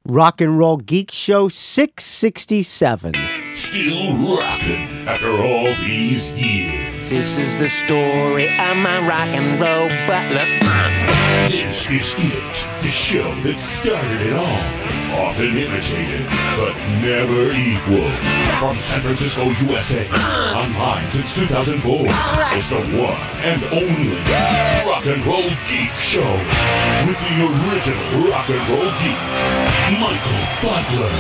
Rock and Roll Geek Show 667. Still rocking after all these years. This is the story of my rock and roll butler. This is it, the show that started it all. Often imitated, but never equal. From San Francisco, USA. Online since 2004. It's the one and only Rock and Roll Geek Show. With the original Rock and Roll Geek, Michael Butler.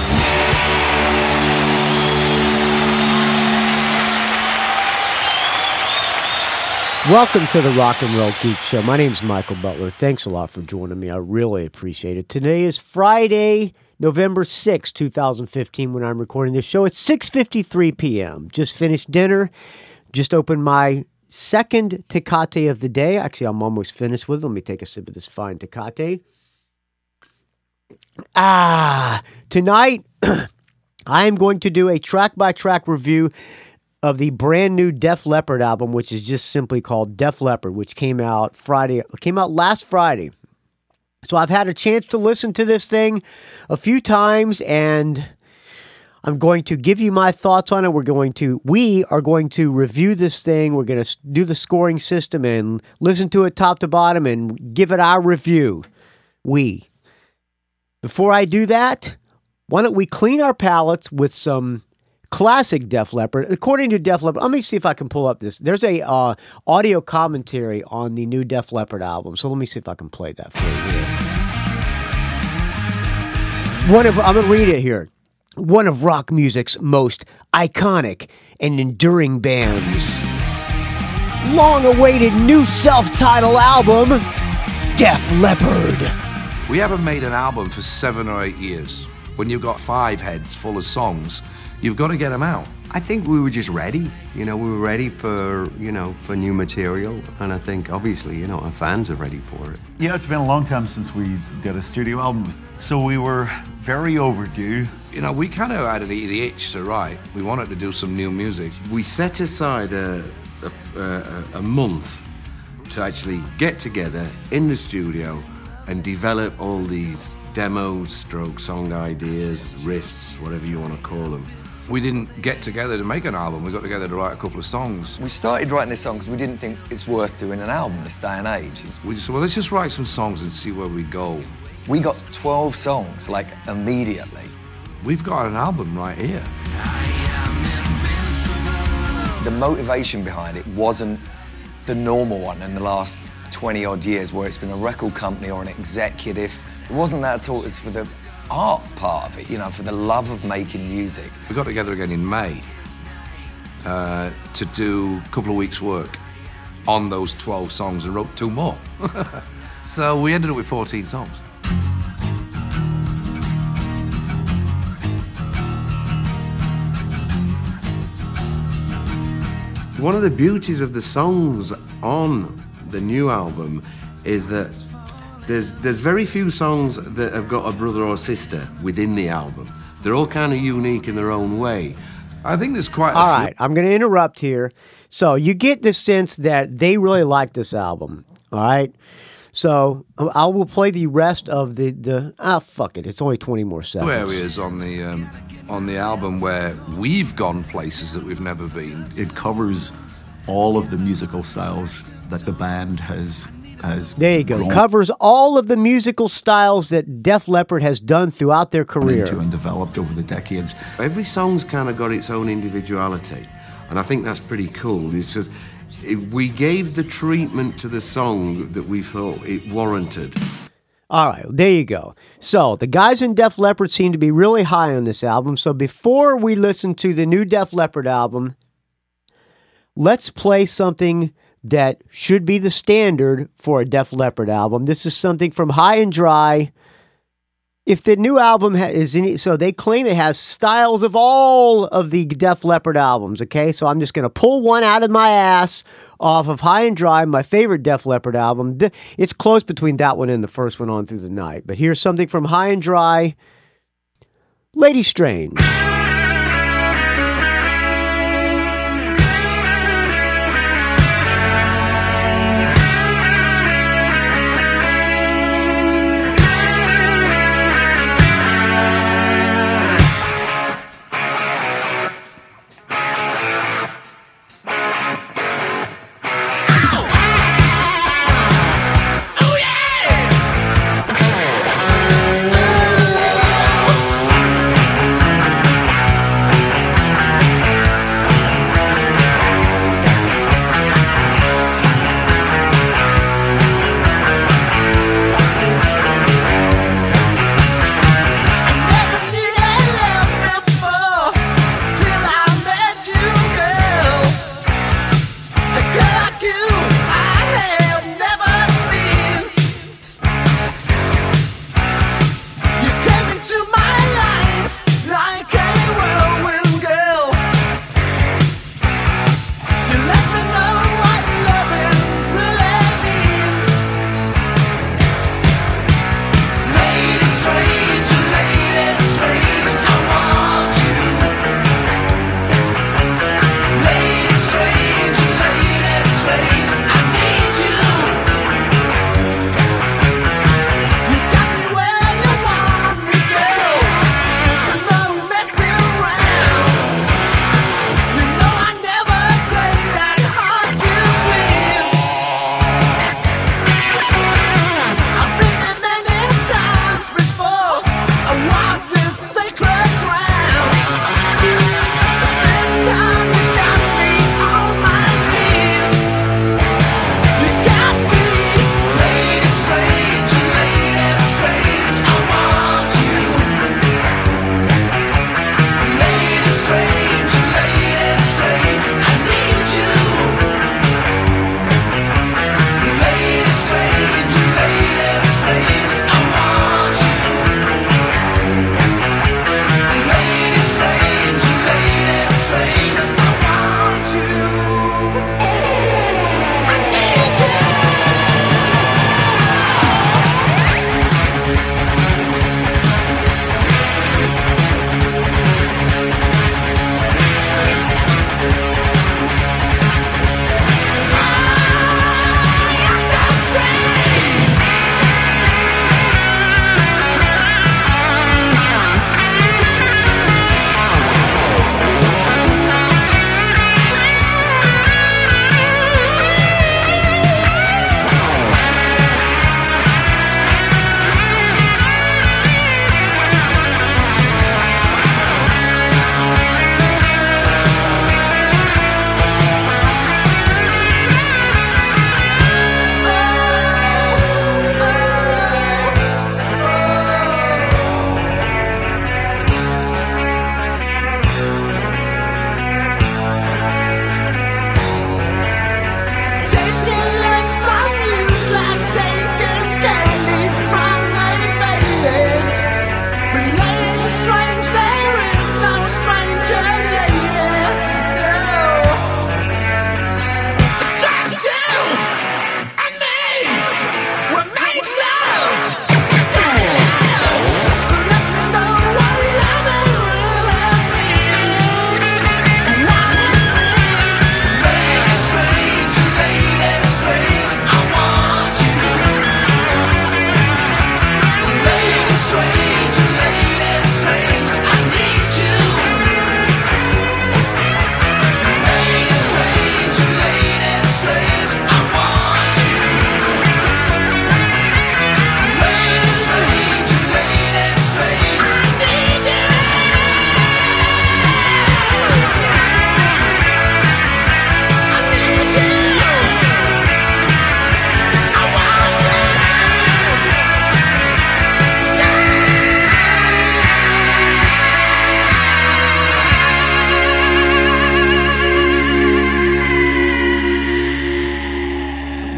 Welcome to the Rock and Roll Geek Show. My name's Michael Butler. Thanks a lot for joining me. I really appreciate it. Today is Friday, November 6, 2015, when I'm recording this show. It's 6:53 p.m. Just finished dinner. Just opened my second Tecate of the day. Actually, I'm almost finished with it. Let me take a sip of this fine Tecate. Tonight, I am going to do a track-by-track review of the brand new Def Leppard album, which is just simply called Def Leppard, which came out last Friday. So I've had a chance to listen to this thing a few times, and I'm going to give you my thoughts on it. We are going to review this thing. We're going to do the scoring system and listen to it top to bottom and give it our review. Before I do that, why don't we clean our palates with some classic Def Leppard. According to Def Leppard, let me see if I can pull up this. There's a audio commentary on the new Def Leppard album. So let me see if I can play that for you here. I'm going to read it here. One of rock music's most iconic and enduring bands. Long-awaited new self-titled album, Def Leppard. We haven't made an album for 7 or 8 years. When you've got 5 heads full of songs, you've got to get them out. I think we were just ready. We were ready for new material. And I think, obviously, our fans are ready for it. Yeah, it's been a long time since we did a studio album. So we were very overdue. We kind of had the itch to write. We wanted to do some new music. We set aside a month to actually get together in the studio and develop all these demos, song ideas, riffs, whatever you want to call them. We didn't get together to make an album. We got together to write a couple of songs. We started writing this song because we didn't think it's worth doing an album this day and age. We just said, well, let's just write some songs and see where we go. We got 12 songs, immediately. We've got an album right here. The motivation behind it wasn't the normal one in the last 20-odd years where it's been a record company or an executive. It wasn't that at all. It was for the art part of it, for the love of making music. We got together again in May to do a couple of weeks' work on those 12 songs and wrote 2 more. So we ended up with 14 songs. One of the beauties of the songs on the new album is that there's very few songs that have got a brother or sister within the album. They're all kind of unique in their own way. I think there's quite All right, I'm going to interrupt here. So you get the sense that they really like this album, all right? So I will play the rest of fuck it. It's only 20 more seconds. Areas on the album where we've gone places that we've never been. It covers all of the musical styles that the band has there you go. grown Covers all of the musical styles that Def Leppard has done throughout their career. into and developed over the decades. Every song's kind of got its own individuality, and I think that's pretty cool. It's just, we gave the treatment to the song that we thought it warranted. All right, there you go. So the guys in Def Leppard seem to be really high on this album. So before we listen to the new Def Leppard album, let's play something that should be the standard for a Def Leppard album. This is something from High and Dry. If the new album so they claim it has styles of all of the Def Leppard albums, okay? So I'm just going to pull one out of my ass off of High and Dry, my favorite Def Leppard album. It's close between that one and the first one, On Through the Night. But here's something from High and Dry, Lady Strange.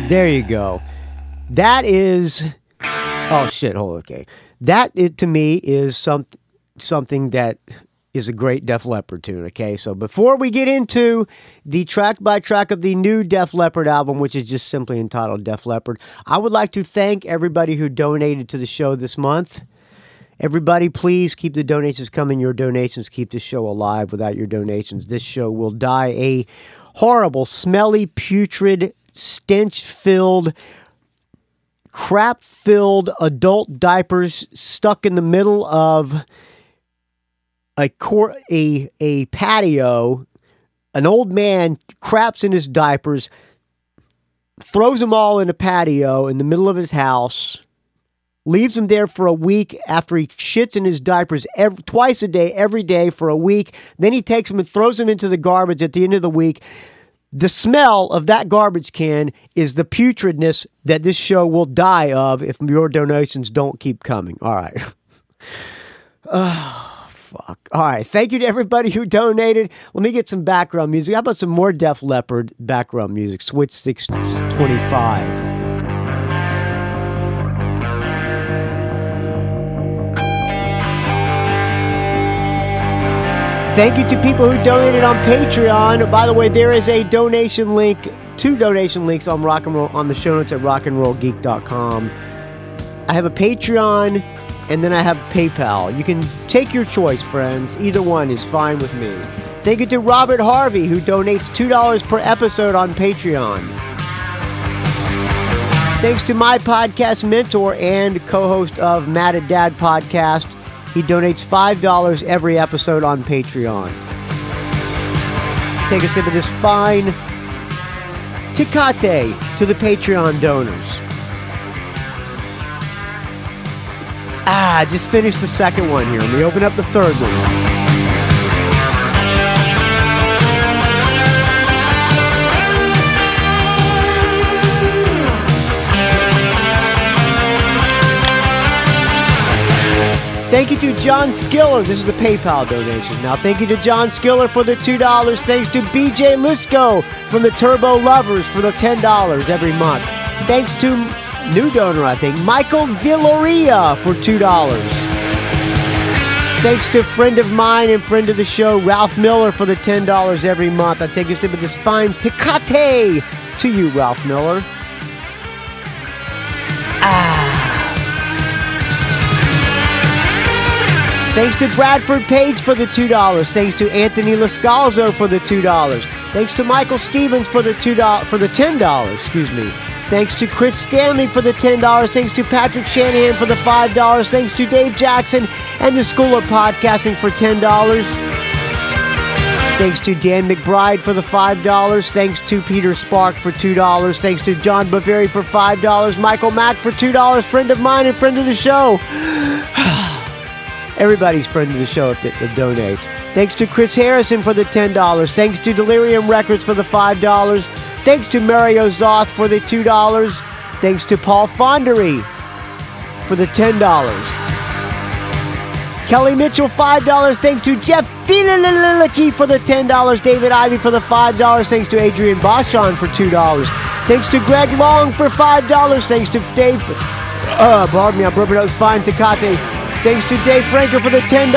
There you go. That is... Oh, shit. Hold on. Okay. That, to me, is something that is a great Def Leppard tune, okay? So before we get into the track-by-track of the new Def Leppard album, which is just simply entitled Def Leppard, I would like to thank everybody who donated to the show this month. Everybody, please keep the donations coming. Your donations keep this show alive. Without your donations, this show will die a horrible, smelly, putrid, stench-filled, crap-filled adult diapers stuck in the middle of a patio. An old man craps in his diapers, throws them all in a patio in the middle of his house, leaves them there for a week after he shits in his diapers twice a day, every day for a week. Then he takes them and throws them into the garbage at the end of the week. The smell of that garbage can is the putridness that this show will die of if your donations don't keep coming. All right. Oh, fuck. All right. Thank you to everybody who donated. Let me get some background music. How about some more Def Leppard background music? Switch 625. Thank you to people who donated on Patreon. By the way, there is a donation link, 2 donation links on Rock and Roll on the show notes at rockandrollgeek.com. I have a Patreon and then I have PayPal. You can take your choice, friends. Either one is fine with me. Thank you to Robert Harvey, who donates $2 per episode on Patreon. Thanks to my podcast mentor and co-host of Matt and Dad podcast. He donates $5 every episode on Patreon. Take a sip of this fine Thieleke to the Patreon donors. Just finished the second one here. Let me open up the third one. Thank you to John Skiller. This is the PayPal donation. Now, thank you to John Skiller for the $2. Thanks to BJ Lisko from the Turbo Lovers for the $10 every month. Thanks to new donor, I think, Michael Viloria for $2. Thanks to friend of mine and friend of the show, Ralph Miller, for the $10 every month. I take a sip of this fine Thieleke to you, Ralph Miller. Thanks to Bradford Page for the $2. Thanks to Anthony LoScalzo for the $2. Thanks to Michael Stevens for the $10. Excuse me. Thanks to Chris Stanley for the $10. Thanks to Patrick Shanahan for the $5. Thanks to Dave Jackson and the School of Podcasting for $10. Thanks to Dan McBride for the $5. Thanks to Peter Spark for $2. Thanks to John Boveri for $5. Michael Mack for $2. Friend of mine and friend of the show. Everybody's friend of the show that donates. Thanks to Chris Harrison for the $10. Thanks to Delirium Records for the $5. Thanks to Mario Zoth for the $2. Thanks to Paul Fonderie for the $10. Kelly Mtchell, $5. Thanks to Jeff Thieleke for the $10. David Ivey for the $5. Thanks to Adrian Boschan for $2. Thanks to Gregg Long for $5. Thanks to Dave... pardon me, I'm burping out this fine Thieleke. Thanks to Dave Franco for the $10.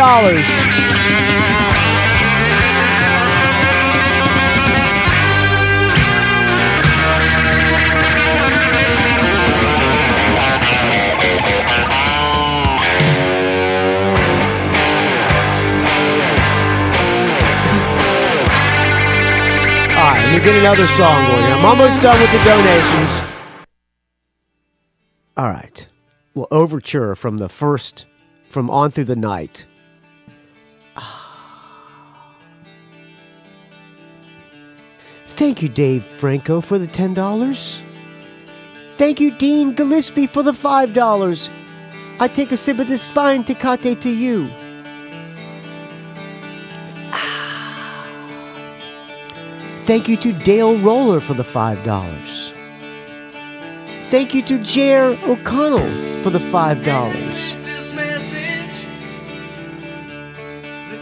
All right, let me get another song going. I'm almost done with the donations. All right. Well, overture from On Through the Night. Thank you, Dave Franco, for the $10. Thank you, Dean Gillispie, for the $5. I take a sip of this fine Tecate to you. Thank you to Dale Roller for the $5. Thank you to Jer O'Connell for the $5.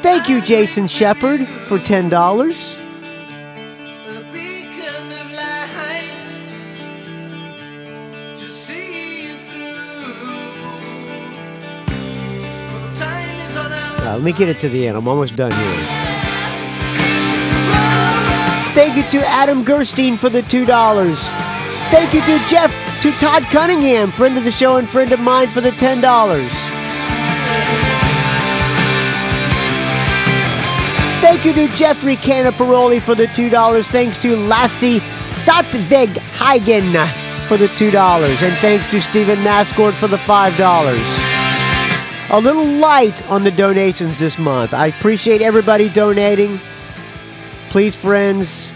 Thank you, Jason Shepard, for $10. Let me get it to the end. I'm almost done here. Thank you to Adam Gerstein for the $2. Thank you to Todd Cunningham, friend of the show and friend of mine, for the $10. Thank you to Jeffrey Canaparoli for the $2. Thanks to Lassie Satveghagen for the $2. And thanks to Stephen Mascord for the $5. A little light on the donations this month. I appreciate everybody donating. Please, friends,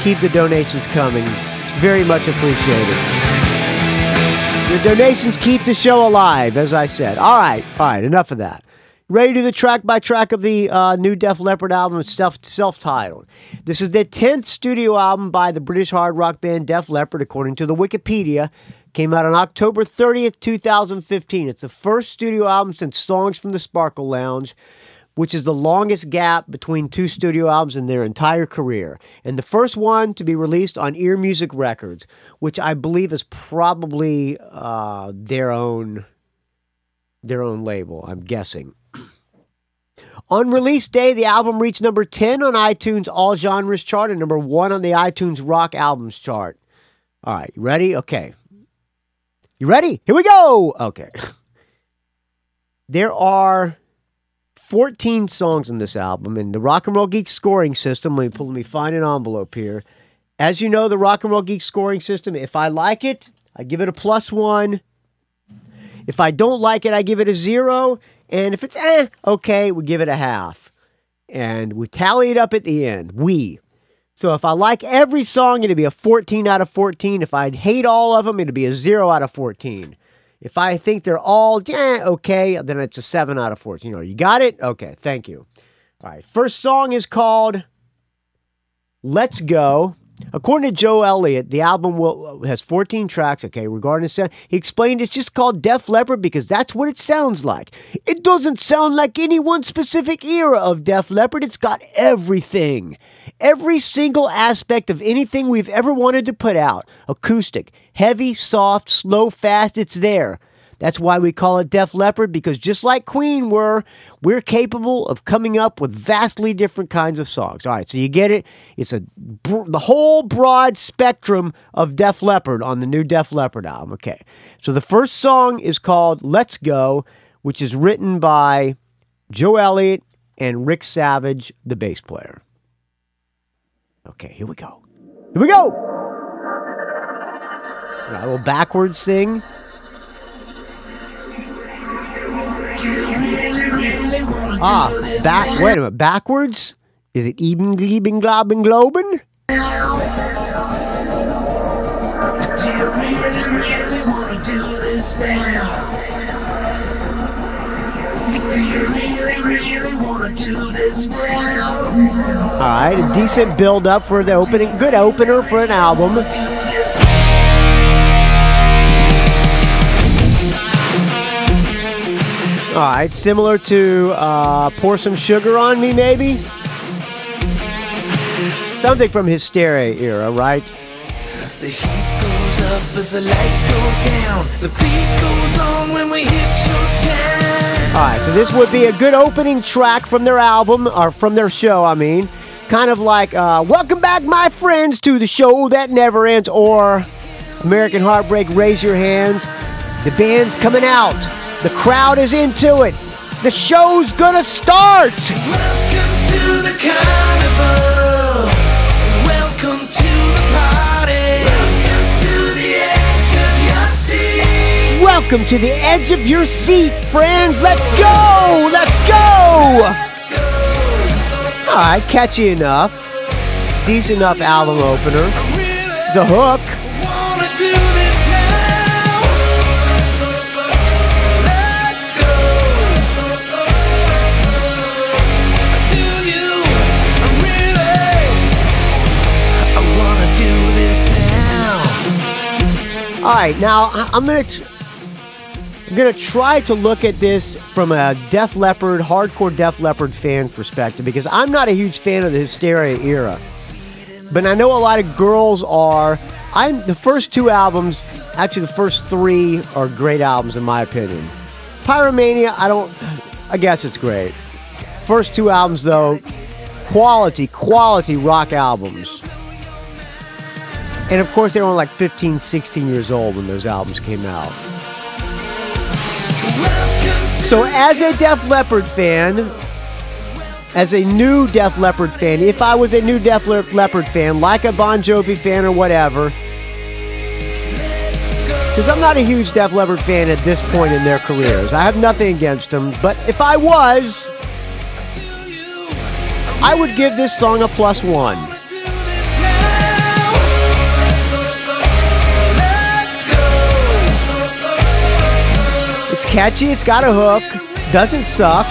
keep the donations coming. It's very much appreciated. Your donations keep the show alive, as I said. All right, enough of that. Ready to do the track by track of the new Def Leppard album, self-titled. This is the 10th studio album by the British hard rock band Def Leppard, according to the Wikipedia. Came out on October 30th, 2015. It's the first studio album since Songs from the Sparkle Lounge, which is the longest gap between two studio albums in their entire career. And the first one to be released on Ear Music Records, which I believe is probably their own label, I'm guessing. On release day, the album reached number 10 on iTunes All Genres chart and number 1 on the iTunes Rock Albums chart. All right, you ready? Okay. You ready? Here we go! Okay. There are 14 songs on this album, and the Rock and Roll Geek scoring system, let me find an envelope here. As you know, the Rock and Roll Geek scoring system, if I like it, I give it a +1. If I don't like it, I give it a 0. And if it's okay, we give it a half. And we tally it up at the end. So if I like every song, it'll be a 14 out of 14. If I hate all of them, it'll be a 0 out of 14. If I think they're all okay, then it's a 7 out of 14. You got it? Okay, thank you. All right, first song is called Let's Go. According to Joe Elliott, the album has 14 tracks. Okay, regarding the sound, he explained it's just called Def Leppard because that's what it sounds like. It doesn't sound like any one specific era of Def Leppard. It's got everything. Every single aspect of anything we've ever wanted to put out. Acoustic, heavy, soft, slow, fast, it's there. That's why we call it Def Leppard, because just like Queen we're capable of coming up with vastly different kinds of songs. All right, so you get it. It's the whole broad spectrum of Def Leppard on the new Def Leppard album. Okay, so the first song is called Let's Go, which is written by Joe Elliott and Rick Savage, the bass player. Okay, here we go. Here we go! All right, a little backwards sing. Wait a minute, backwards? Is it eben, glieben, globen, globen? Do you really want to do this now? Do you really want to do this now? All right, a decent build-up for the opening, good opener for an album. All right, similar to Pour Some Sugar on Me, maybe? Something from Hysteria era, right? The heat goes up as the lights go down. The beat goes on when we hit your town. Alright, so this would be a good opening track from their album, or from their show, I mean. Kind of like, welcome back, my friends, to the show that never ends, or American Heartbreak, Raise Your Hands. The band's coming out. The crowd is into it. The show's gonna start. Welcome to the carnival. Welcome to the party. Welcome to the edge of your seat. Welcome to the edge of your seat, friends. Let's go. Let's go. Let's go. All right, catchy enough. Decent enough album opener. The hook. Wanna do this now. Let's go. Do you really? I wanna do this now. All right, now I'm gonna try to look at this from a Def Leppard, hardcore Def Leppard fan perspective, because I'm not a huge fan of the Hysteria era, but I know a lot of girls are. The first two albums, actually the first three, are great albums in my opinion. Pyromania, I guess it's great. First two albums though, quality rock albums. And of course they were only like 15, 16 years old when those albums came out. So as a Def Leppard fan, as a new Def Leppard fan, if I was a new Def Leppard fan, like a Bon Jovi fan or whatever, because I'm not a huge Def Leppard fan at this point in their careers. I have nothing against them, but if I was, I would give this song a +1. It's catchy, it's got a hook, doesn't suck.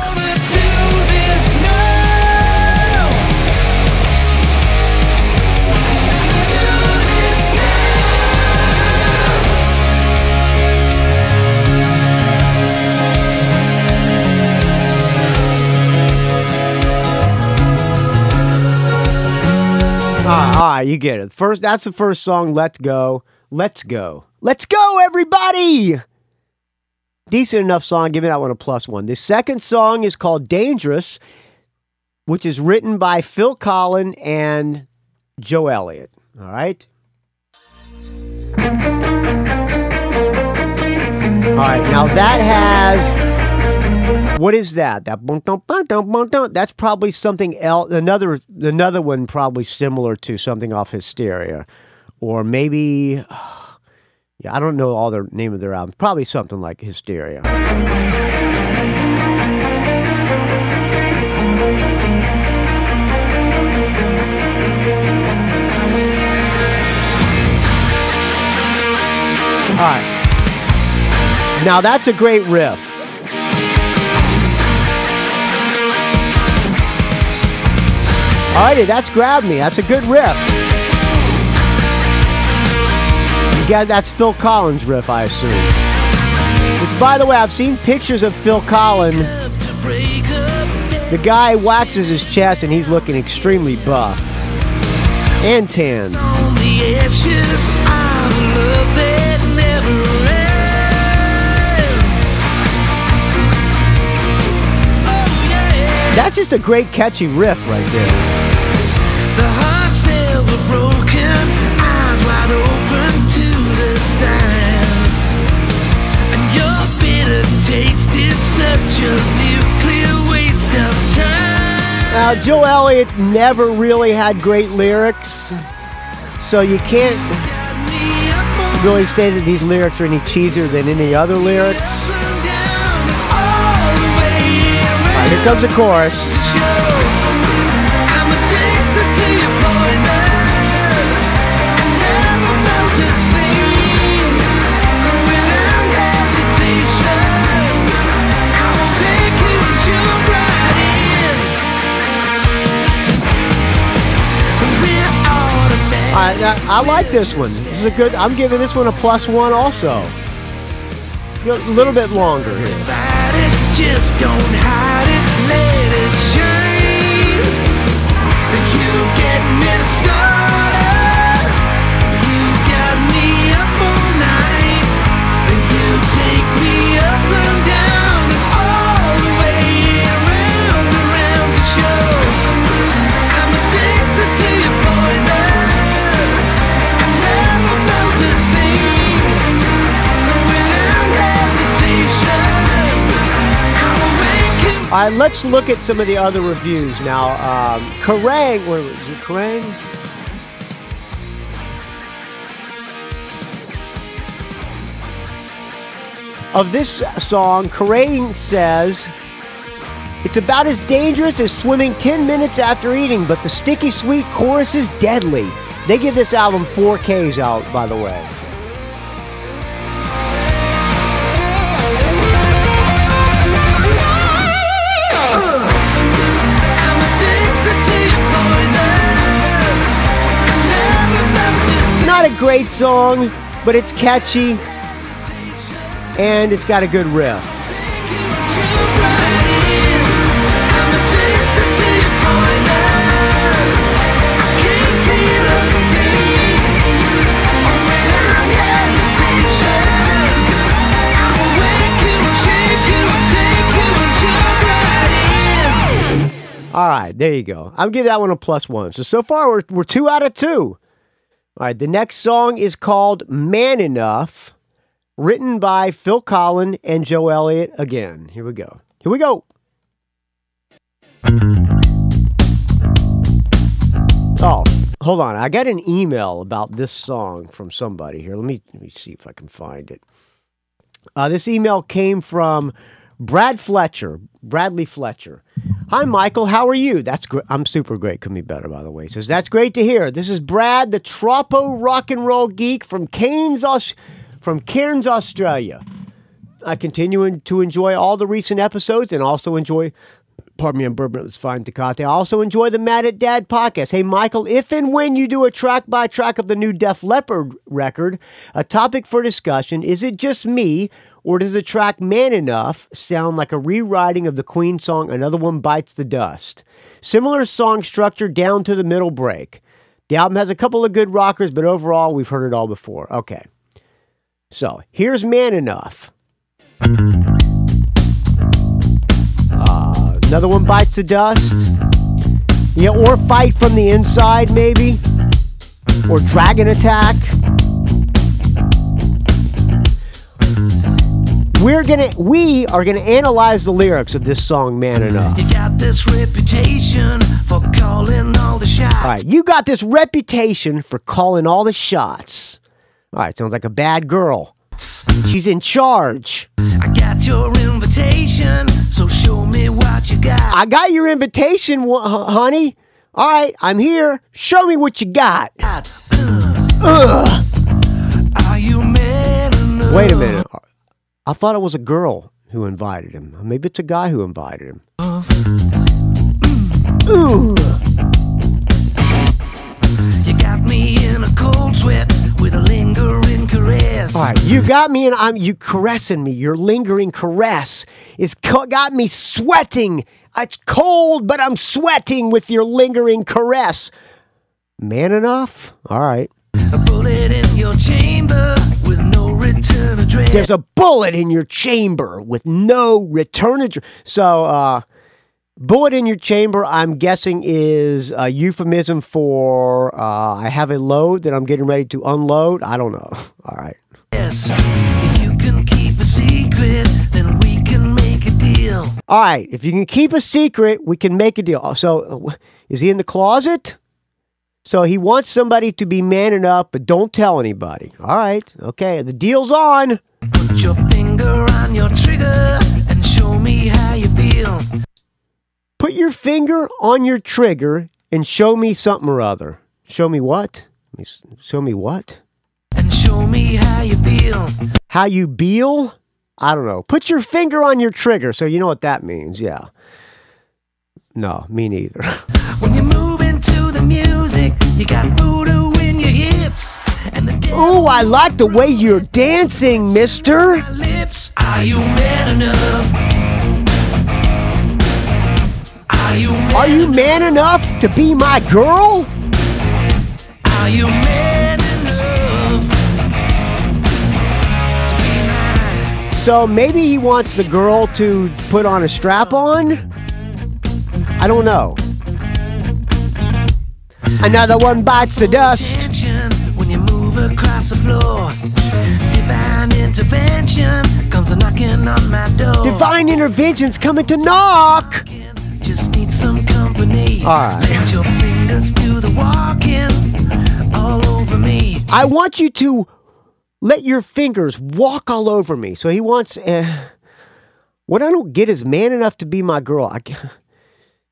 Alright, you get it. That's the first song, Let's Go. Let's go. Let's go, everybody! Decent enough song, give me that one a +1. The second song is called Dangerous, which is written by Phil Collen and Joe Elliott. All right? All right, now that has... What is that? That's probably something else. Another one probably similar to something off Hysteria. Or maybe... Yeah, I don't know all the name of their albums. Probably something like Hysteria. All right. Now that's a great riff. All righty, that's Grab Me. That's a good riff. Yeah, that's Phil Collins' riff, I assume. Which, by the way, I've seen pictures of Phil Collins. The guy waxes his chest and he's looking extremely buff. And tan. That's just a great catchy riff right there. The heart's never broken, eyes wide open to the signs. And your bitter taste is such a nuclear waste of time. Now, Joe Elliott never really had great lyrics, so you can't really say that these lyrics are any cheesier than any other lyrics. All right, here comes the chorus. I like this one. This is a good. I'm giving this one a +1 also. A little bit longer here. Just don't hide it, let it shine. You get me started. You got me up on All right, let's look at some of the other reviews now. Kerrang! What was it, Kerrang? Of this song, Kerrang says, it's about as dangerous as swimming 10 minutes after eating, but the sticky sweet chorus is deadly. They give this album 4 Ks out, by the way. Not a great song, but it's catchy, and it's got a good riff. All right, there you go. I'll give that one a +1. So far, we're 2 out of 2. All right, the next song is called Man Enough, written by Phil Collen and Joe Elliott again. Here we go. Here we go. Oh, hold on. I got an email about this song from somebody here. Let me see if I can find it. This email came from Bradley Fletcher. Hi, Michael. How are you? That's great. I'm super great. Couldn't be better, by the way. He says, that's great to hear. This is Brad, the Tropo rock and roll geek from Cairns, Australia. I continue to enjoy all the recent episodes and also enjoy, pardon me, I'm bourbon, it's fine, Tecate. I also enjoy the Mad at Dad podcast. Hey, Michael, if and when you do a track-by-track of the new Def Leppard record, a topic for discussion, is it just me, or does the track Man Enough sound like a rewriting of the Queen song Another One Bites the Dust? Similar song structure down to the middle break. The album has a couple of good rockers, but overall, we've heard it all before. Okay. So, here's Man Enough. Another One Bites the Dust. Yeah, or Fight from the Inside, maybe. Or Dragon Attack. We are gonna analyze the lyrics of this song, Man Enough. You got this reputation for calling all the shots. All right, you got this reputation for calling all the shots. All right, sounds like a bad girl. She's in charge. I got your invitation, so show me what you got. I got your invitation, honey. All right, I'm here. Show me what you got. Ugh. Are you man enough? Wait a minute. I thought it was a girl who invited him. Maybe it's a guy who invited him. Ooh. You got me in a cold sweat with a lingering caress. All right, you got me and you caressing me. Your lingering caress is got me sweating. It's cold, but I'm sweating with your lingering caress. Man Enough? All right. A bullet in your chamber with no return address. There's a bullet in your chamber with no return address. So, bullet in your chamber, I'm guessing, is a euphemism for I have a load that I'm getting ready to unload. I don't know. All right. Yes, if you can keep a secret, then we can make a deal. All right. If you can keep a secret, we can make a deal. So, is he in the closet? So he wants somebody to be man enough, but don't tell anybody. All right. Okay. The deal's on. Put your finger on your trigger and show me how you feel. Put your finger on your trigger and show me something or other. Show me what? Show me what? And show me how you feel. How you feel? I don't know. Put your finger on your trigger, so you know what that means. Yeah. No, me neither. When you move into the music, you got voodoo in your hips. Oh, I like the way you're dancing, mister. Lips. Are you man enough? Are you man enough to be my girl? Are you man enough to be mine? So maybe he wants the girl to put on a strap on? I don't know. Another one bites the dust. When you move move across the floor. Divine intervention comes knocking on my door. Divine intervention's coming to knock. Just need some company. All right. Let your fingers do the walking all over me. I want you to let your fingers walk all over me. So he wants. What I don't get is man enough to be my girl.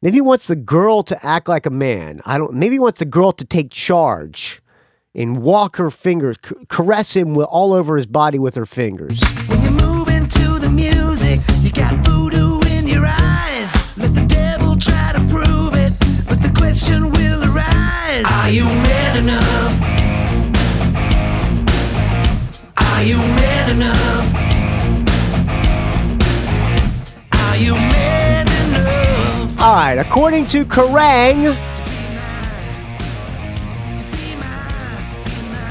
Maybe he wants the girl to act like a man. Maybe he wants the girl to take charge and walk her fingers, caress him all over his body with her fingers. When you move into the music, you got voodoo in your eyes. Let the devil try to prove it, but the question will arise. Are you man enough? Are you man enough? Are you man enough? All right, according to Kerrang,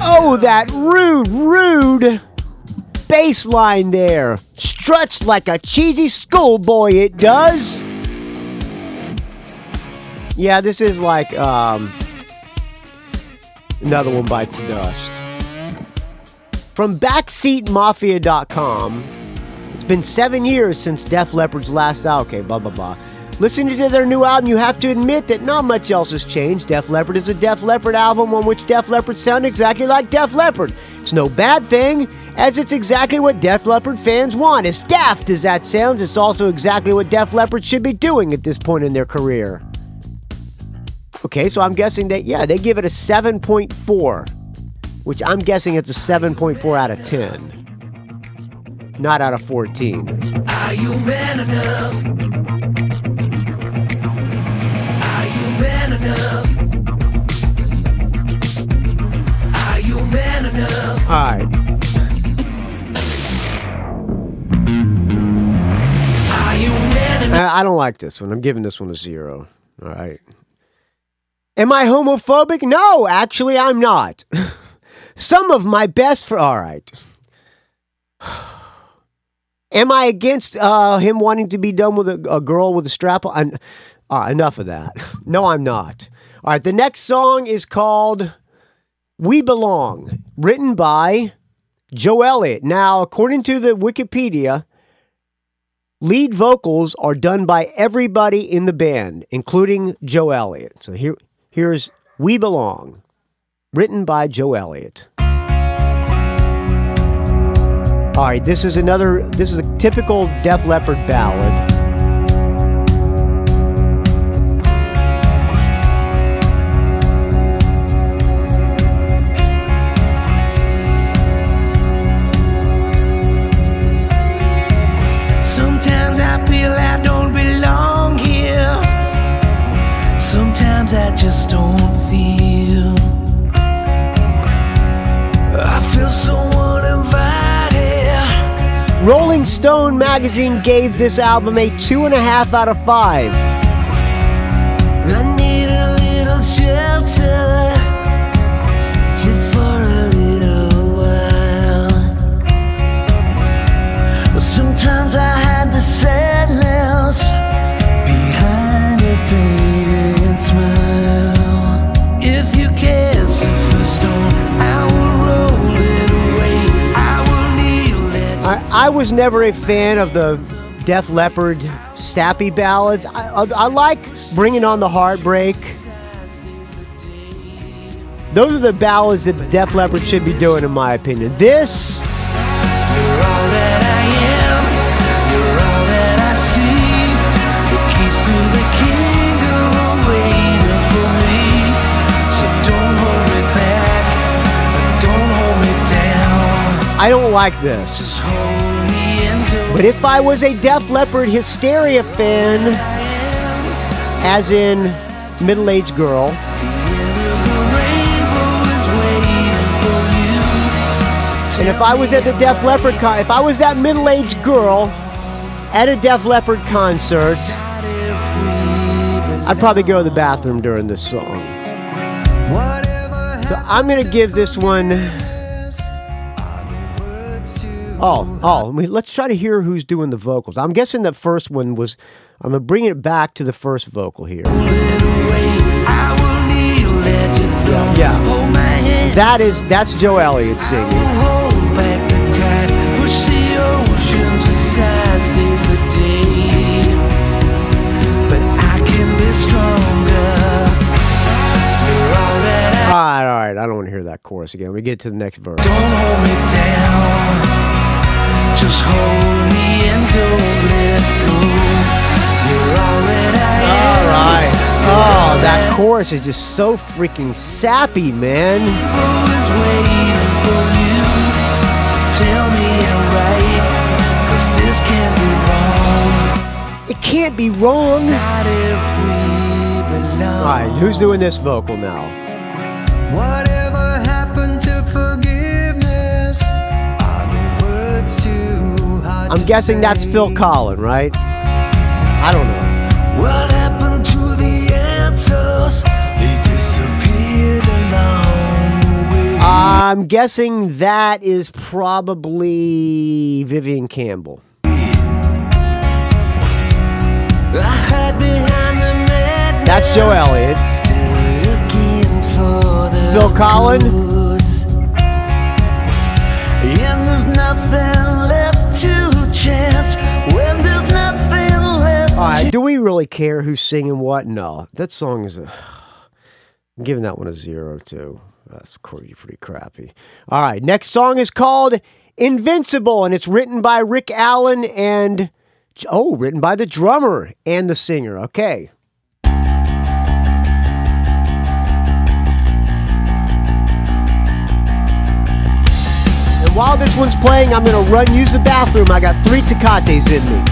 oh, that rude bass line there. Struts like a cheesy schoolboy, it does. Yeah, this is like Another One Bites the Dust. From BackseatMafia.com, it's been 7 years since Def Leppard's last album. Okay, blah, blah, blah. Listening to their new album, you have to admit that not much else has changed. Def Leppard is a Def Leppard album on which Def Leppard sound exactly like Def Leppard. It's no bad thing, as it's exactly what Def Leppard fans want. As daft as that sounds, it's also exactly what Def Leppard should be doing at this point in their career. Okay, so I'm guessing that, yeah, they give it a 7.4, which I'm guessing it's a 7.4 out of 10. Not out of 14. Are you man enough? Are you man enough? Are you man enough? All right. Are you man enough? I don't like this one. I'm giving this one a 0. All right. Am I homophobic? No, actually, I'm not. Some of my best all right. Am I against him wanting to be done with a girl with a strap on? Enough of that. No, I'm not. All right, the next song is called We Belong, written by Joe Elliott. Now, according to the Wikipedia, lead vocals are done by everybody in the band, including Joe Elliott. So here's We Belong, written by Joe Elliott. All right, this is a typical Def Leppard ballad. Sometimes I feel I don't belong here. Sometimes I just don't feel. I feel so uninvited. Rolling Stone magazine gave this album a 2.5 out of 5. I need a little shelter, just for a little while. But sometimes I had the sadness behind a painted smile. If you cast the first stone, I will roll it away. I will kneel at your I was never a fan of the Def Leppard sappy ballads. I like Bringing on the Heartbreak. Those are the ballads that Def Leppard should be doing, in my opinion. This, You're all that I am, you're all that I see. The keys to the kingdom are waiting for me. So don't hold me back, don't hold me down. I don't like this. Hold me and don't But if I was a Def Leppard Hysteria fan, as in middle-aged girl, the end of the rainbow is waiting for you. So and if I was at the Def Leppard if I was that middle-aged girl at a Def Leppard concert, I'd probably go to the bathroom during this song. So I'm going to give this one... let's try to hear who's doing the vocals. I'm guessing that first one was... I'm going to bring it back to the first vocal here. I will kneel at your throne. Yeah. Hold my hand. That's Joe Elliott singing. Hold back the tide, push the oceans aside, save the day. But I can be stronger. You're all that I All right. I don't want to hear that chorus again. Let me get to the next verse. Don't hold me down. Just hold me and don't let go. You're all that I am. All right. Oh, that chorus is just so freaking sappy, man. Always waiting for you. So tell me I'm right. 'Cause this can't be wrong. It can't be wrong. Not if we belong. All right, who's doing this vocal now? Whatever happened to forgiveness? Are the words too hard I'm to guessing that's say? Phil Collin, right? I don't know. What happened to the answers? They disappeared along the way. I'm guessing that is probably Vivian Campbell. I hide behind the madness. That's Joe Elliott. Still looking for the Phil Collin. clues. And there's nothing left to chance when there's nothing left. All right, do we really care who's singing what? No, that song is I'm giving that one a 0 too. That's pretty crappy. All right, next song is called Invincible, and it's written by Rick Allen and written by the drummer and the singer. Okay. And while this one's playing, I'm gonna use the bathroom. I got 3 Tecates in me.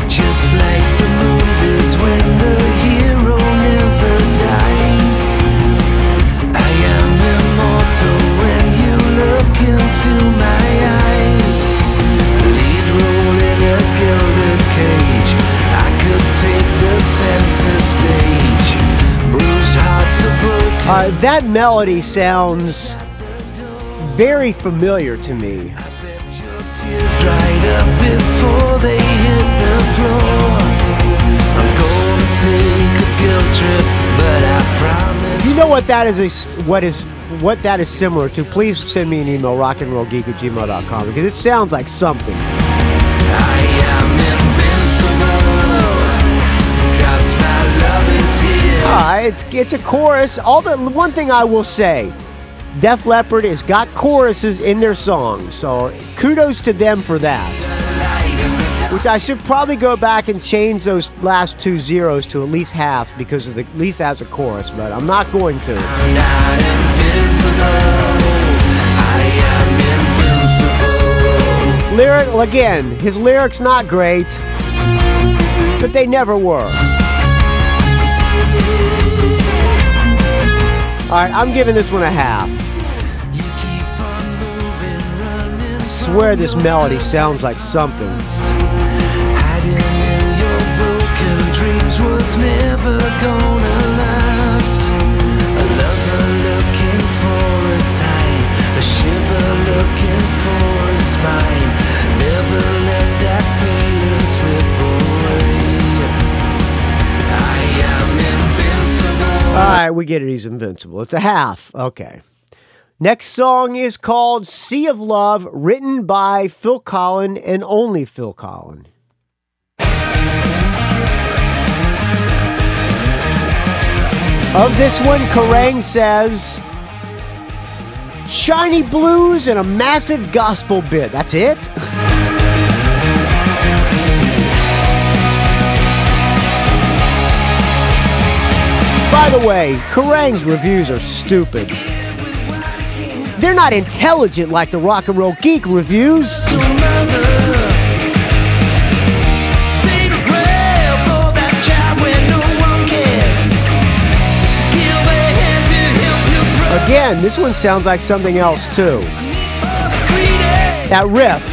Just like the movies when the hero never dies. I am immortal when you look into my eyes. Lead role in a gilded cage. I could take the center stage. Bruised hearts are broken. That melody sounds very familiar to me. Tears dried up before they hit the floor. I'm gonna take a guilt trip, but I promise. You know what that is? What that is similar to? Please send me an email, rockandrollgeek@gmail.com, because it sounds like something. I am invincible, 'cause my love is here. It's a chorus. One thing I will say, Def Leppard has got choruses in their songs, so kudos to them for that. Which I should probably go back and change those last 2 zeros to at least half, because at least has a chorus, but I'm not going to. I'm not invincible. I am invincible. Again, his lyrics not great, but they never were. Alright, I'm giving this one a half. You keep on moving, running. I swear this melody sounds like something. Hiding in your broken dreams was never gonna last. A lover looking for a sign, a shiver looking for a spine. Never let that feeling slip away. I am invincible. Alright, we get it, he's invincible. It's a half. Okay. Next song is called Sea of Love, written by Phil Collin and only Phil Collin. Of this one, Kerrang says, shiny blues and a massive gospel bit. That's it? By the way, Kerrang's reviews are stupid. They're not intelligent like the Rock and Roll Geek reviews. Again, this one sounds like something else too. That riff.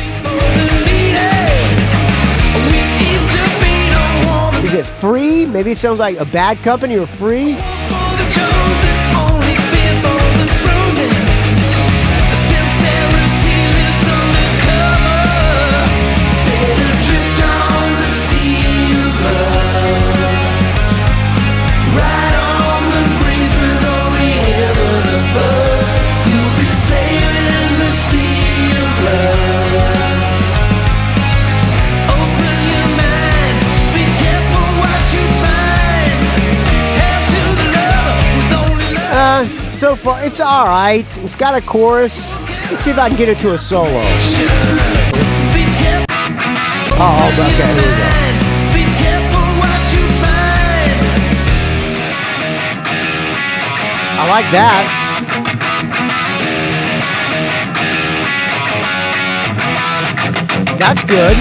Is it Free? Maybe it sounds like a Bad Company or Free. So far, it's all right. It's got a chorus. Let's see if I can get it to a solo. Oh, okay, here we go. I like that. That's good.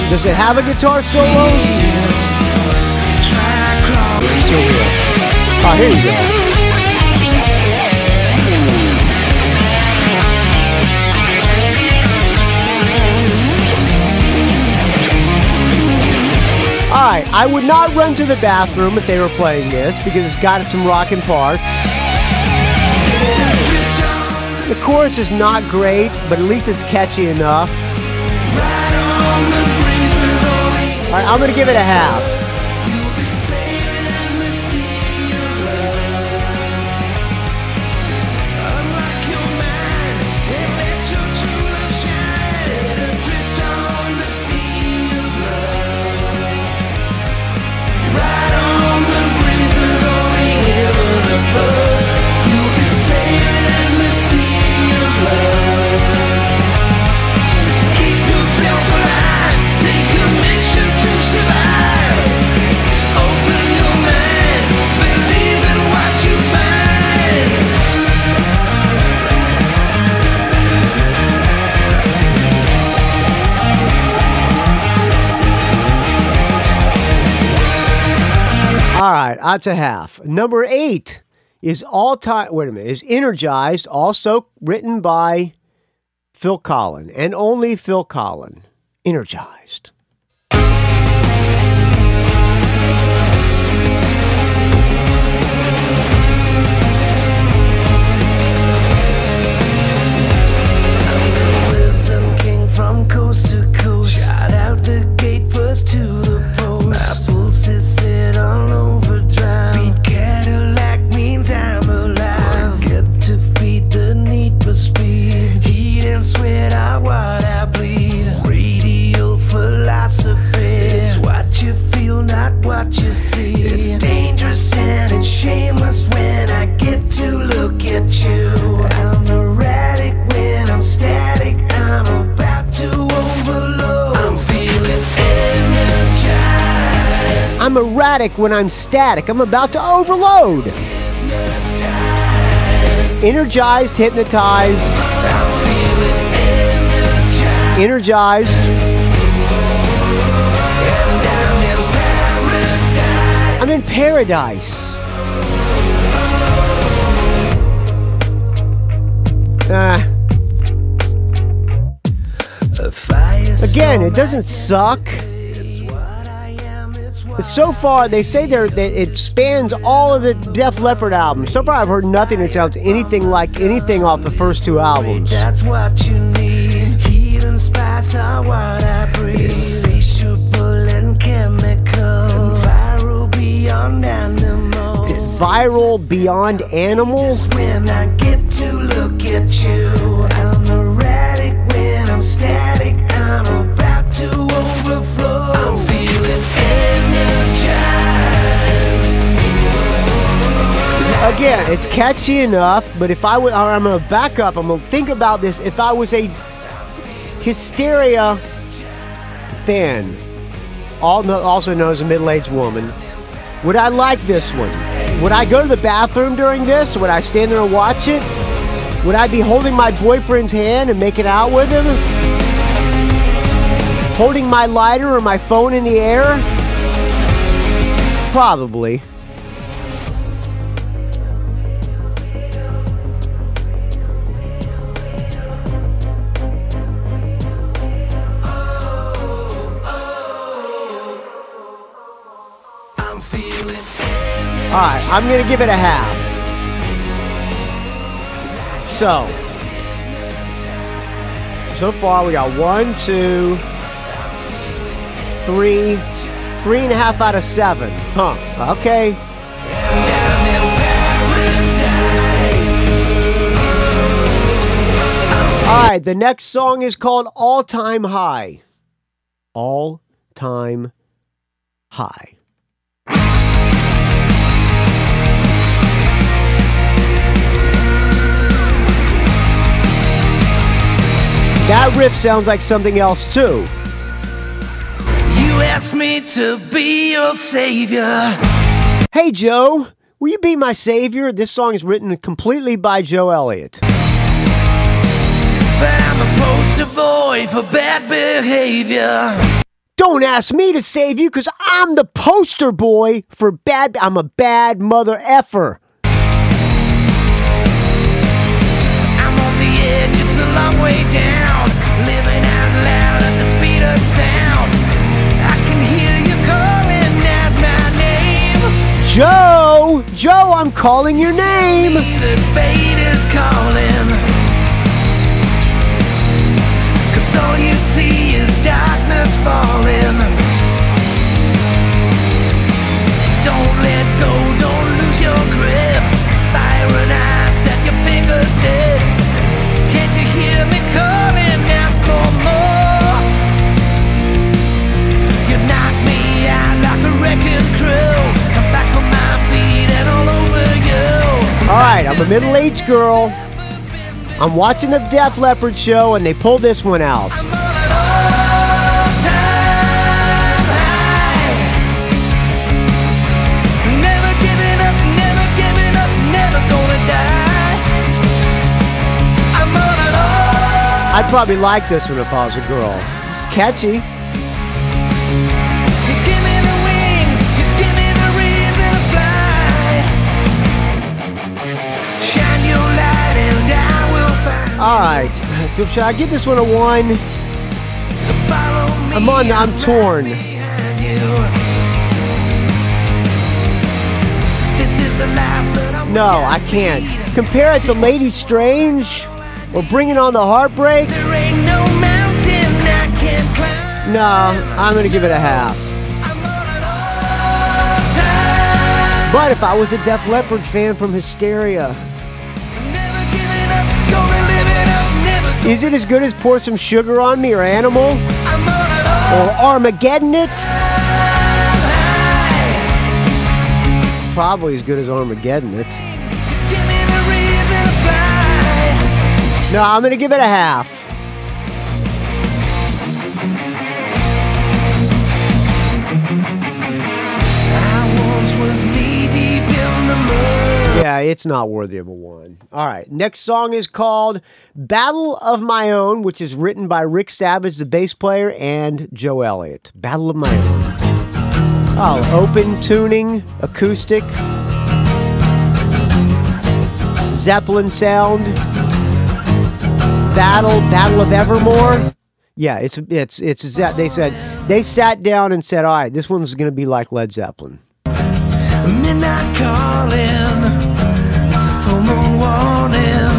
Does it have a guitar solo? Oh, here you go. Alright, I would not run to the bathroom if they were playing this because it's got some rockin' parts. The chorus is not great, but at least it's catchy enough. Alright, I'm gonna give it a half. All right, that's a half. Number 8 is is Energized, also written by Phil Collen, and only Phil Collen. Energized. From coast to coast, shot out the gate first to the post. My pulse is set on overdrive. Beat Cadillac means I'm alive. Get to feed the need for speed. Heat and sweat are what I bleed. Radial philosophy. It's what you feel, not what you see. It's dangerous and it's shameless when I get to look at you. I'm erratic when I'm static. I'm about to overload. I'm feeling energized. I'm erratic when I'm static. I'm about to overload. Energized, hypnotized. Energized. I'm in paradise. Again, it doesn't suck. So far, they say it spans all of the Def Leppard albums. So far, I've heard nothing that sounds anything like anything off the first 2 albums. That's what you need. Heat and spice are what I breathe. Insatiable and chemical. And viral beyond animal. It's viral beyond animal. When I get to look at you, I'm erratic when I'm static. I'm about to overflow. I'm feeling energized. Again, it's catchy enough, but if I would, I'm gonna back up. I'm gonna think about this. If I was a Hysteria fan, also known as a middle-aged woman, would I like this one? Would I go to the bathroom during this? Would I stand there and watch it? Would I be holding my boyfriend's hand and making out with him? Holding my lighter or my phone in the air? Probably. Alright, I'm gonna give it a half. So far we got 1, 2, 3, 3.5 out of 7. Huh, okay. All right, the next song is called All Time High. All Time High. That riff sounds like something else too. You asked me to be your savior. Hey Joe, will you be my savior? This song is written completely by Joe Elliott. But I'm a poster boy for bad behavior. Don't ask me to save you, because I'm the poster boy for bad. I'm a bad mother effer. I'm on the edge, it's a long way down. Living out loud at the speed of sound. I can hear you calling out my name. Joe, I'm calling your name. The fate is calling. 'Cause all you see is darkness falling. Don't let go, don't lose your grip. Fire and ice at your fingertips. Can't you hear me calling out for more? You knock me out like a wrecking crew. I'm back on my feet and all over you. All right, I'm a middle-aged girl. I'm watching the Def Leppard show, and they pull this one out. I'm on an all-time high. Never giving up, never gonna die. I'm on an all. I'd probably like this one if I was a girl. It's catchy. You give me the wings, you give me the reason to fly. Shine your light and I will find. All right, should I give this one a 1? Follow me, I'm torn. behind you. This is the life that I No, I can't. Compare it to Lady Strange or Bringing on the Heartbreak. There ain't no mountain I can't climb. No, I'm going to give it a half. I'm on an all-time. But if I was a Def Leppard fan from Hysteria, Never giving up, gonna live it up, never. is it as good as Pour Some Sugar on Me or Animal I'm on an or Armageddon It? all-time. Probably as good as Armageddon It. Give me the reason to fly. No, I'm going to give it a half. I once was knee deep in the mud. Yeah, it's not worthy of a 1. All right, next song is called Battle of My Own, which is written by Rick Savage, the bass player, and Joe Elliott. Battle of My Own. Oh, open tuning, acoustic, Zeppelin sound, Battle of Evermore. Yeah, it's they sat down and said, all right, this one's going to be like Led Zeppelin. Midnight calling, it's a full moon warning.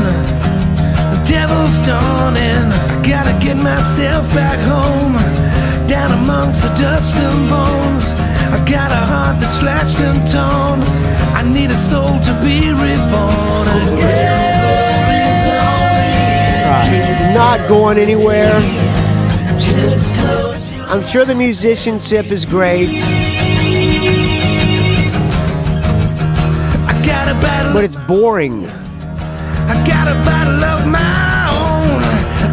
The devil's dawning. I gotta get myself back home, down amongst the dust and bones. I got a heart that's slashed and torn. I need a soul to be reborn again. Not going anywhere. I'm sure the musicianship is great, I got a battle, but it's boring. I got a battle of my own.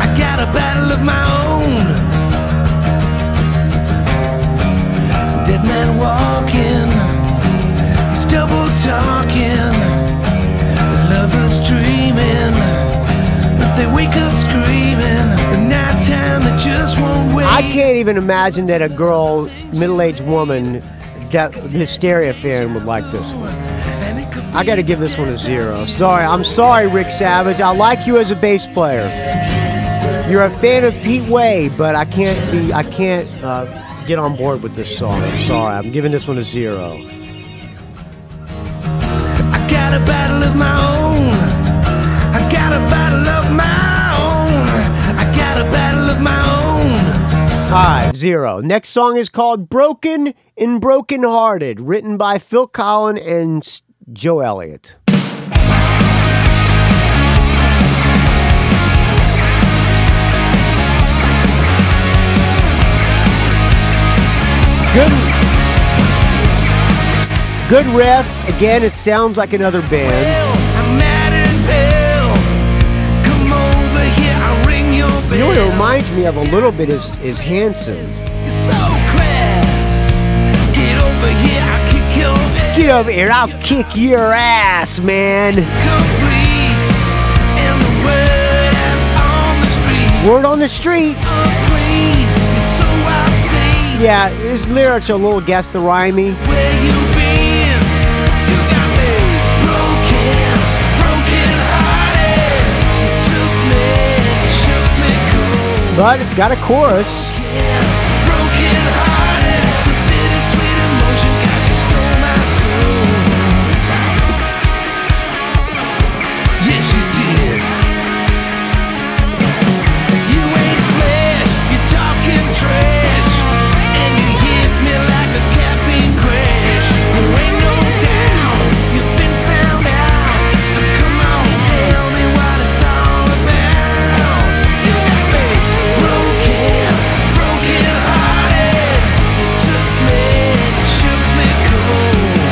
I got a battle of my own. Dead man walking, he's double talking. The lovers dreaming, but they wake up screaming. The nighttime it just won't wait. I can't even imagine that a girl, middle-aged woman, that Hysteria fan would like this one. I got to give this one a 0. I'm sorry, Rick Savage. I like you as a bass player. You're a fan of Pete Way, but I can't get on board with this song. I'm sorry. I'm giving this one a 0. I got a battle of my own. I got a battle of my own. I got a battle of my own. All right, 0. Next song is called Broken and Brokenhearted, written by Phil Collen and Joe Elliott. Good riff. Again, it sounds like another band. I'm mad as hell. Come over here, I'll ring your bell. You know what it reminds me of a little bit is Hanson. It's so crass. Get over here, I'll kick your ass. Get over here, I'll kick your ass, man. Complete. And the word out on the street. Word on the street. Unclean. It's so obscene. Yeah, his lyrics are a little guess the rhymey. Where you been? You got me broken hearted. You took me, shook me cold. But it's got a chorus. Broken hearted. It's a bittersweet emotion. Got you stole my soul. Yes, you did. You ain't flesh. You're talking trash. And you hit me like a capping crash. There ain't no doubt. You've been found out. So come on, tell me what it's all about. You got me broken hearted. You took me, shook me cold.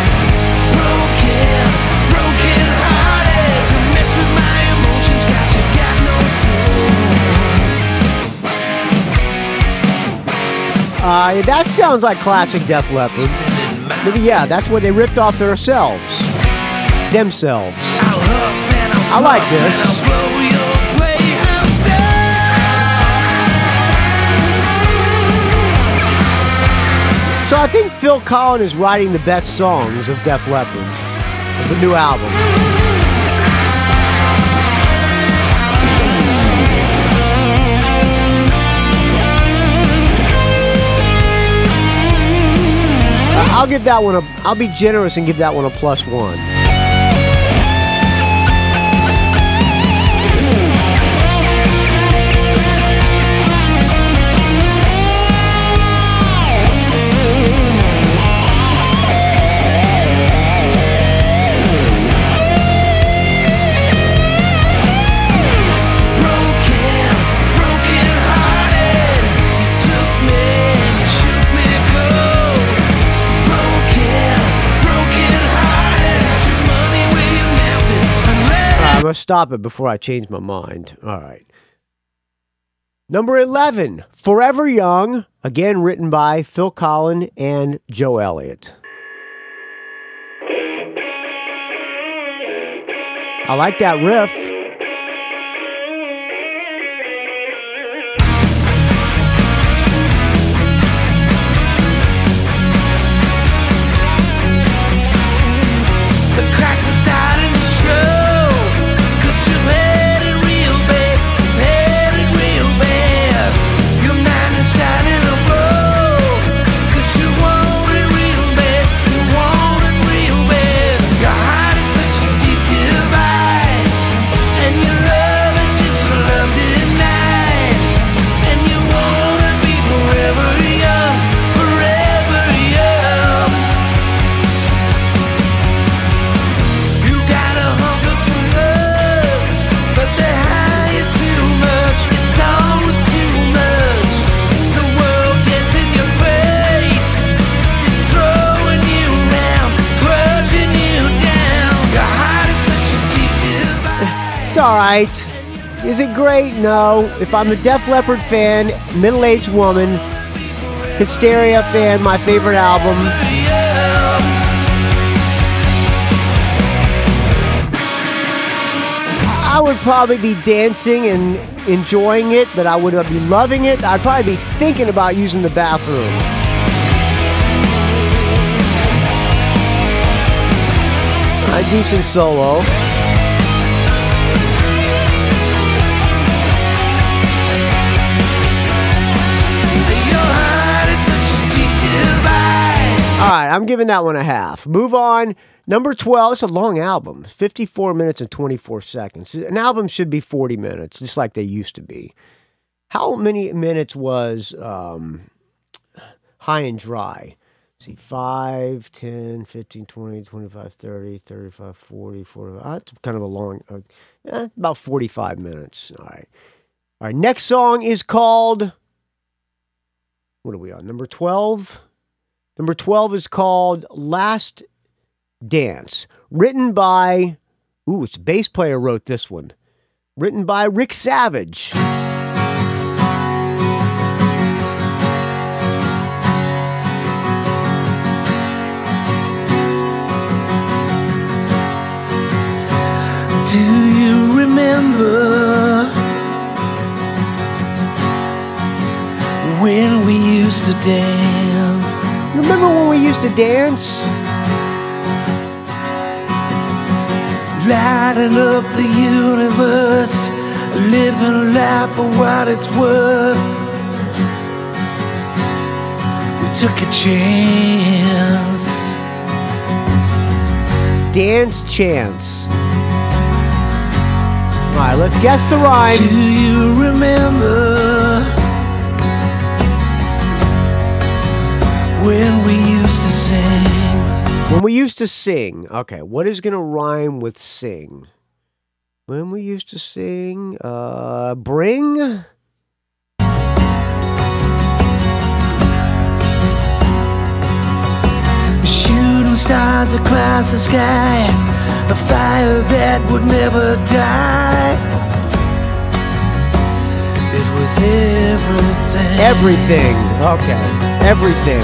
Broken hearted. You mess with my emotions, you got no soul. That sounds like classic Def Leppard. Maybe, yeah, that's where they ripped off themselves. I like this. So I think Phil Collins is writing the best songs of Def Leppard, of the new album. I'll give that one I'll be generous and give that one a +1. I'm going to stop it before I change my mind. All right. Number 11, Forever Young, again written by Phil Collins and Joe Elliott. I like that riff. The cracks are starting to show, 'cause you've had it real bad, Your mind is starting to blow, 'cause you want it real bad, Your heart is such a deep divide, and your love is just a love denied, and you wanna be forever young, You got a hunger for lust, but they hide it too much. It's always too much. The world gets in your face. It's throwing you around, crushing you down. Your heart is such a deep divide. It's all right. Is it great? No. If I'm a Def Leppard fan, middle-aged woman, Hysteria fan, my favorite album. I would probably be dancing and enjoying it, but I would be loving it. I'd probably be thinking about using the bathroom. A decent solo. All right, I'm giving that one a half. Move on. Number 12, it's a long album. 54 minutes and 24 seconds. An album should be 40 minutes, just like they used to be. How many minutes was High and Dry? Let's see, 5, 10, 15, 20, 25, 30, 35, 40, 45. That's kind of a long, about 45 minutes. All right. All right, next song is called, what are we on? Number 12? Number 12 is called Last Dance. Written by, it's a bass player wrote this one. Written by Rick Savage. Do you remember when we used to dance? Remember when we used to dance? Lighting up the universe, living life for what it's worth. We took a chance. Dance Chance. All right, let's guess the rhyme. Do you remember when we used to sing? When we used to sing. Okay, what is going to rhyme with sing? When we used to sing, bring? Shooting stars across the sky, a fire that would never die. It was everything. Everything. Okay, everything.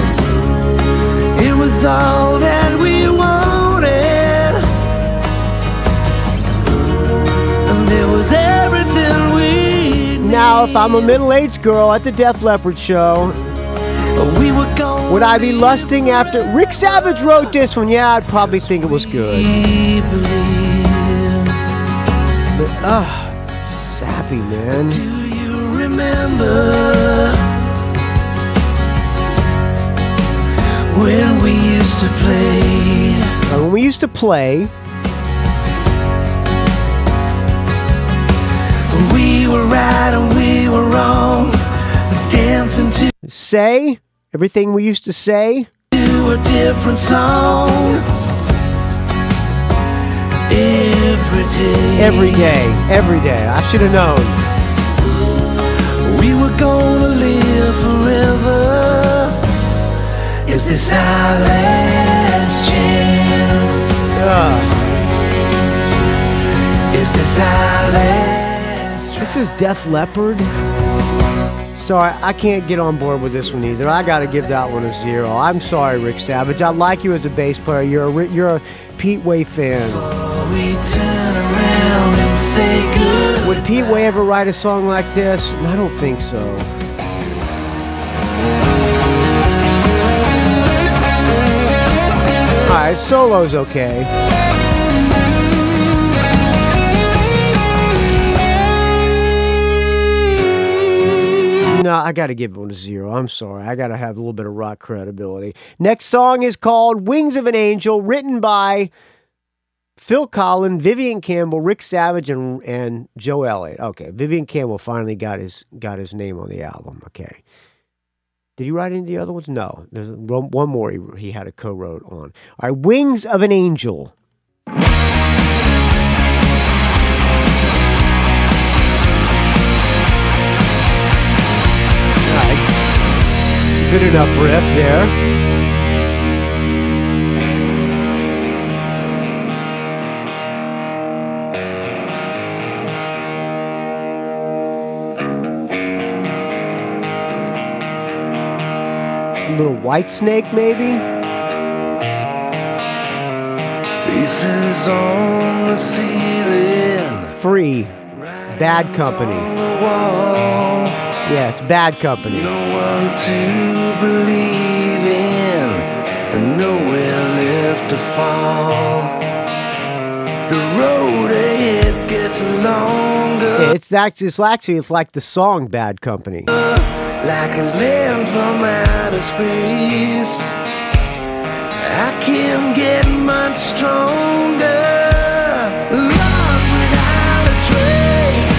It was all that we wanted, and it was everything we needed. Now, if I'm a middle-aged girl at the Def Leppard show, we were going. Would I be lusting after? Rick Savage wrote this one. Yeah, I'd probably think it was good. But, sappy, man. Do you remember when we used to play? When we used to play, we were right and we were wrong, dancing to say everything we used to say. To a different song. Every day. I should have known. We were gonna live forever. Is this our last chance? Is this our last chance? This is Def Leppard. Sorry, I can't get on board with this one either. I got to give that one a 0. I'm sorry, Rick Savage. I like you as a bass player. You're a Pete Way fan. We turn around and say good. Would Pete Way ever write a song like this? I don't think so. All right, solo's okay. No, I got to give it a 0. I'm sorry. I got to have a little bit of rock credibility. Next song is called Wings of an Angel, written by Phil Collen, Vivian Campbell, Rick Savage, and Joe Elliott. Okay, Vivian Campbell finally got his name on the album. Okay. Did he write any of the other ones? No. There's one more he had a co-wrote on. All right, Wings of an Angel. Good enough riff there. A little Whitesnake, maybe? Faces on the ceiling. Free. Bad Company. Yeah, it's Bad Company. No one to believe in, and nowhere left to fall. The road ahead gets longer. Yeah, it's like the song Bad Company. Like a land from outer space, I can't get much stronger. Lost without a trace.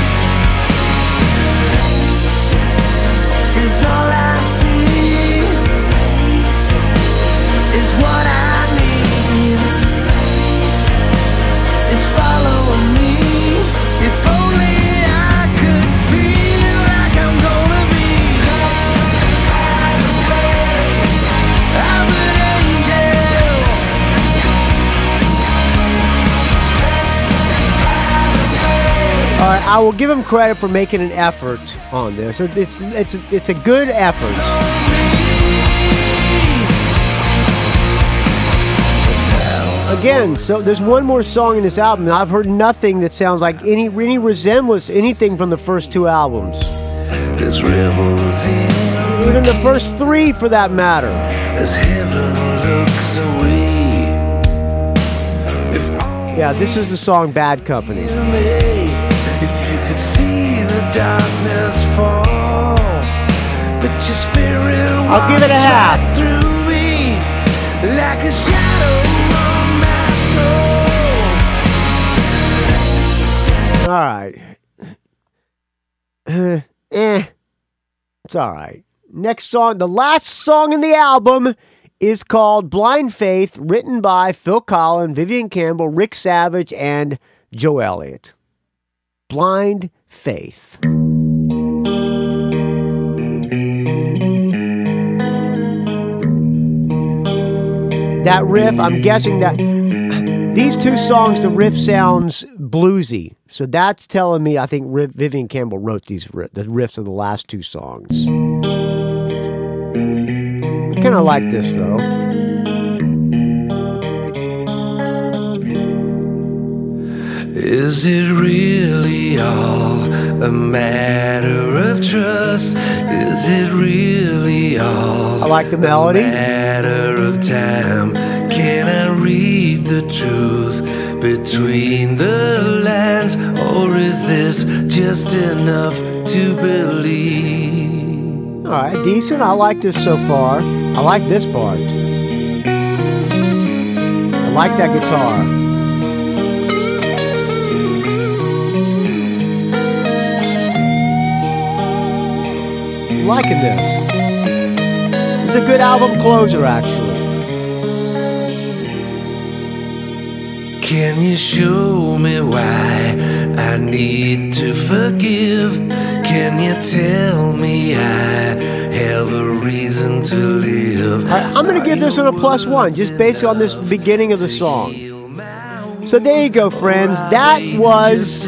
Is all I see, is what I need, is following me. If only I could feel like I'm gonna be. I would I will give him credit for making an effort on this. It's a good effort. Again, so there's one more song in this album, and I've heard nothing that sounds like any resemblance to anything from the first two albums. Even the first three, for that matter. As heaven looks away. Yeah, this is the song Bad Company. If you could see the darkness fall, but your spirit I'll give it a half. Through me like a shadow. All right. It's all right. Next song, the last song in the album is called Blind Faith, written by Phil Collen, Vivian Campbell, Rick Savage, and Joe Elliott. Blind Faith. That riff, I'm guessing that these two songs, the riff sounds bluesy. So that's telling me I think Vivian Campbell wrote the riffs of the last two songs. I kind of like this, though. Is it really all a matter of trust? Is it really all I like the melody. A matter of time? Can I read the truth between the lines? Or is this just enough to believe? All right, decent. I like this so far. I like this part. I like that guitar. I'm liking this. It's a good album closer, actually. Can you show me why I need to forgive? Can you tell me I have a reason to live? All right, I'm going to give this one a +1, just based on this beginning of the song. So there you go, friends. That was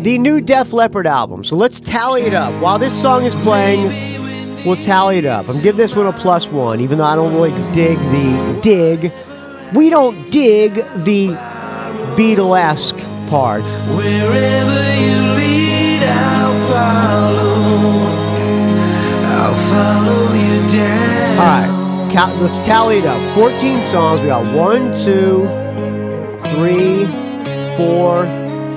the new Def Leppard album. So let's tally it up. While this song is playing, we'll tally it up. I'm going to give this one a +1, even though I don't really dig. We don't dig the Beatlesque part. Wherever you lead, I'll follow you down. All right, let's tally it up. 14 songs. We got 1, 2, 3, 4,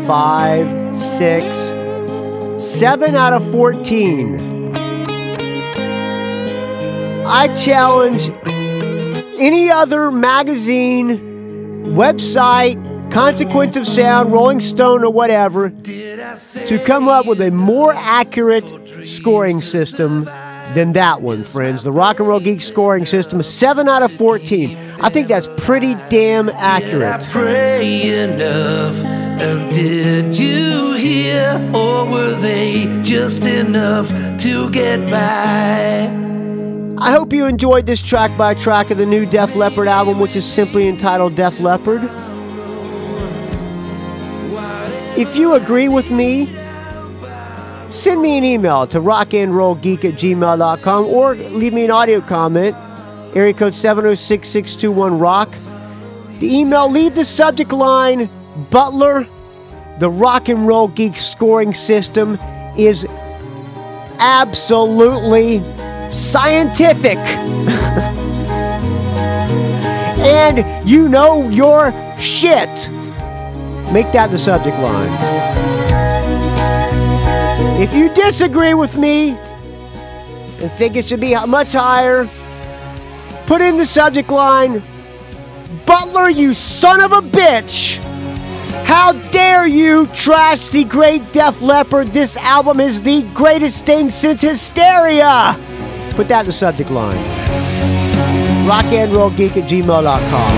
5, 6, 7 out of 14. I challenge any other magazine, website, Consequence of Sound, Rolling Stone, or whatever, to come up with a more accurate scoring system than that one, friends. The Rock and Roll Geek scoring system is 7 out of 14. I think that's pretty damn accurate. Did I pray enough? And did you hear? Or were they just enough to get by? I hope you enjoyed this track by track of the new Def Leppard album, which is simply entitled Def Leppard. If you agree with me, send me an email to rockandrollgeek@gmail.com or leave me an audio comment, area code 706-621-ROCK. The email, leave the subject line, Butler. The Rock and Roll Geek scoring system is absolutely scientific. And you know your shit. Make that the subject line. If you disagree with me and think it should be much higher, put in the subject line, Butler, you son of a bitch. How dare you trash the great Def Leppard? This album is the greatest thing since Hysteria. Put that in the subject line. rockandrollgeek@gmail.com.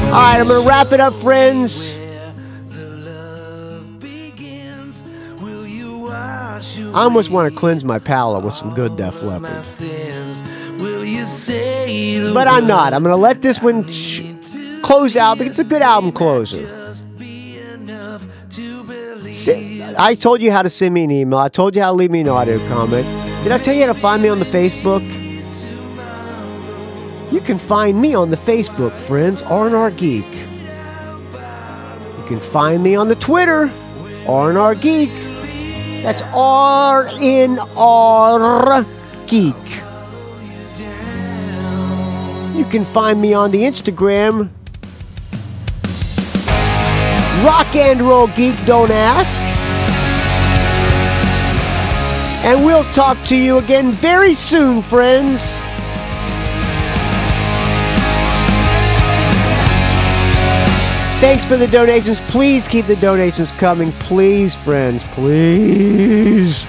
All right, I'm going to wrap it up, friends. I almost want to cleanse my palate with some good Def Leppard. But I'm not. I'm going to let this one close out because it's a good album closer. I told you how to send me an email. I told you how to leave me an audio comment. Did I tell you how to find me on the Facebook? You can find me on the Facebook, friends, R&R Geek. You can find me on the Twitter, R&R Geek. That's R-N-R Geek. You can find me on the Instagram, Rock and Roll Geek, don't ask. And we'll talk to you again very soon, friends. Thanks for the donations. Please keep the donations coming. Please, friends. Please.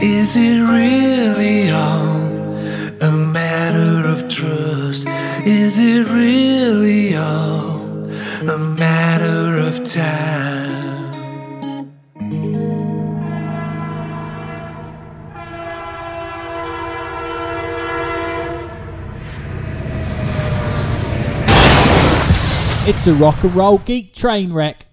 Is it really all a matter of trust? Is it really all a matter of time? It's a rock and roll geek train wreck.